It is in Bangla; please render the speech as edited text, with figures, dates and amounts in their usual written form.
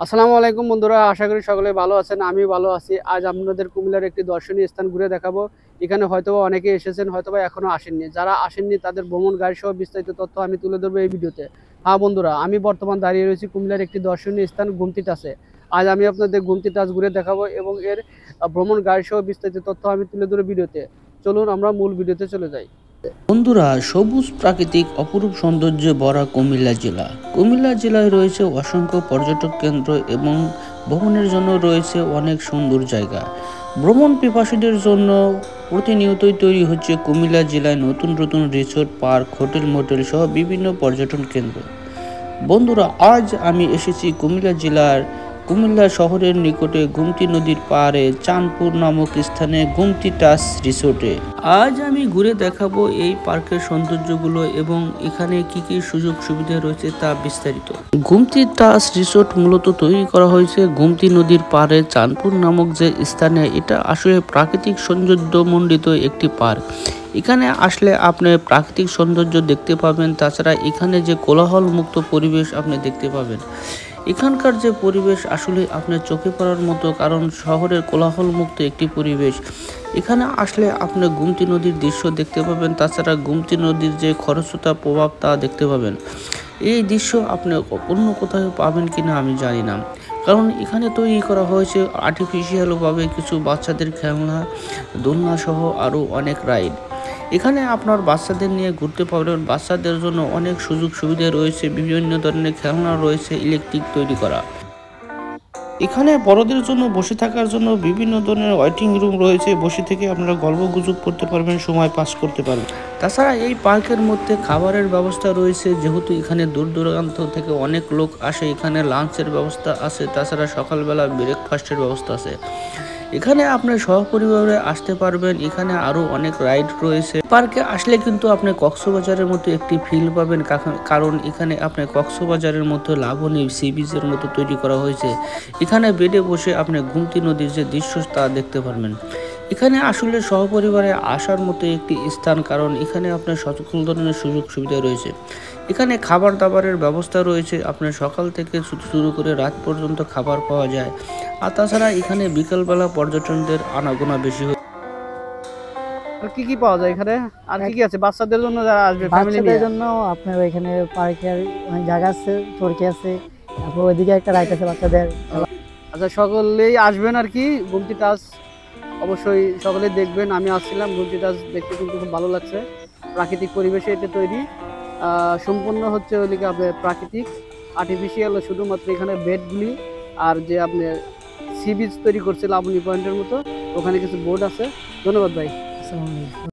আসসালামু আলাইকুম বন্ধুরা, আশা করি সকলে ভালো আছেন। আমি ভালো আছি। আজ আপনাদের কুমিল্লার একটি দর্শনীয় স্থান ঘুরে দেখাবো। এখানে হয়তোবা অনেকে এসেছেন, হয়তোবা এখনো আসেননি। যারা আসেননি তাদের ভ্রমণ গাইড সহ বিস্তারিত তথ্য আমি তুলে ধরবো এই ভিডিওতে। হ্যাঁ বন্ধুরা, আমি বর্তমান দাঁড়িয়ে রয়েছি কুমিল্লার একটি দর্শনীয় স্থান গুমতি টাসে। আজ আমি আপনাদের গুমতি টাস ঘুরে দেখাবো এবং এর ভ্রমণ গাইড সহ বিস্তারিত তথ্য আমি তুলে ধরবো ভিডিওতে। চলুন আমরা মূল ভিডিওতে চলে যাই। বন্ধুরা, সবুজ প্রাকৃতিক অপরূপ সৌন্দর্যে ভরা কুমিল্লা জেলা। কুমিল্লা জেলায় রয়েছে অসংখ্য পর্যটক কেন্দ্র এবং ভ্রমণের জন্য রয়েছে অনেক সুন্দর জায়গা। ভ্রমণ পিপাসুদের জন্য প্রতিনিয়তই তৈরি হচ্ছে কুমিল্লা জেলায় নতুন নতুন রিসোর্ট, পার্ক, হোটেল, মোটেল সহ বিভিন্ন পর্যটন কেন্দ্র। বন্ধুরা, আজ আমি এসেছি কুমিল্লা শহরের নিকটে গুমতি নদীর পাড়ে চাঁদপুর নামক স্থানে গুমতি টাস রিসোর্টে। আজ আমি ঘুরে দেখাবো এই পার্কের সৌন্দর্যগুলো এবং এখানে কি কি সুযোগ সুবিধা রয়েছে তা বিস্তারিত। গুমতি টাস রিসোর্ট মূলত তৈরি করা হয়েছে গুমতি নদীর পাড়ে চাঁদপুর নামক যে স্থানে। এটা আসলে প্রাকৃতিক সৌন্দর্যমণ্ডিত একটি পার্ক। এখানে আসলে আপনি প্রাকৃতিক সৌন্দর্য দেখতে পাবেন, তাছাড়া এখানে যে কোলাহল মুক্ত পরিবেশ আপনি দেখতে পাবেন। এখানকার যে পরিবেশ আসলে আপনার চোখে পড়ার মতো, কারণ শহরের কোলাহল মুক্ত একটি পরিবেশ। এখানে আসলে আপনি গুমতি নদীর দৃশ্য দেখতে পাবেন, তাছাড়া গুমতি নদীর যে খরস্রোতা প্রভাব তা দেখতে পাবেন। এই দৃশ্য আপনি অন্য কোথাও পাবেন কিনা আমি জানি না, কারণ এখানে তৈরি করা হয়েছে আর্টিফিশিয়ালভাবে কিছু বাচ্চাদের খেলনা, দোলনা সহ আরও অনেক রাইড। এখানে আপনার বাচ্চাদের নিয়ে ঘুরতে পারবেন। বাচ্চাদের জন্য অনেক সুযোগ সুবিধা রয়েছে, বিভিন্ন ধরনের খেলনা রয়েছে ইলেকট্রিক তৈরি করা। এখানে বড়দের জন্য বসে থাকার জন্য বিভিন্ন ধরনের ওয়েটিং রুম রয়েছে, বসে থেকে আপনারা গল্প গুজব করতে পারবেন, সময় পাস করতে পারবেন। তাছাড়া এই পার্কের মধ্যে খাবারের ব্যবস্থা রয়েছে, যেহেতু এখানে দূর দূরান্ত থেকে অনেক লোক আসে। এখানে লাঞ্চের ব্যবস্থা আছে, তাছাড়া সকালবেলা ব্রেকফাস্টের ব্যবস্থা আছে। এখানে আপনার সহপরিবারে আসতে পারবেন। এখানে আরো অনেক রাইড রয়েছে। পার্কে আসলে কিন্তু আপনি কক্সবাজারের মতো একটি ফিল পাবেন, কারণ এখানে আপনি কক্সবাজারের মতো লাবণী সি বিচের মতো তৈরি করা হয়েছে। এখানে বেডে বসে আপনি গুমতি নদীর যে দৃশ্য তা দেখতে পারবেন। এখানে আসলে সহপরিবারে আসার মতো একটি স্থান, কারণ এখানে আপনার সকল ধরনের সুযোগ সুবিধা রয়েছে। এখানে খাবার দাবারের ব্যবস্থা রয়েছে, আপনার সকাল থেকে শুরু করে রাত পর্যন্ত খাবার পাওয়া যায়। আর তাছাড়া এখানে বিকালবেলা পর্যটকদের আনাগোনা বেশি হয়। আর কি কি পাওয়া যায় এখানে? আর কি কি আছে বাচ্চাদের জন্য যারা আসবে ফ্যামিলি নিয়ে? বাচ্চাদের জন্য আপনার এখানে পার্কের অনেক জায়গা আছে, চরকি আছে, তারপর ওইদিকে একটা রাইড আছে বাচ্চাদের। আচ্ছা, সকলেই আসবেন আর কি গুমতি টাস। অবশ্যই সকলেই দেখবেন। আমি আসছিলাম, গুমতি টাস দেখতে কিন্তু খুব ভালো লাগছে। প্রাকৃতিক পরিবেশে এটা তৈরি, সম্পূর্ণ হচ্ছে ওইদিকে আপনার প্রাকৃতিক, আর্টিফিশিয়াল শুধুমাত্র এখানে বেডগুলি আর যে আপনি সি বিচ তৈরি করছে লাবণী পয়েন্টের মতো, ওখানে কিছু বোর্ড আছে। ধন্যবাদ ভাই। আসসালামু আলাইকুম।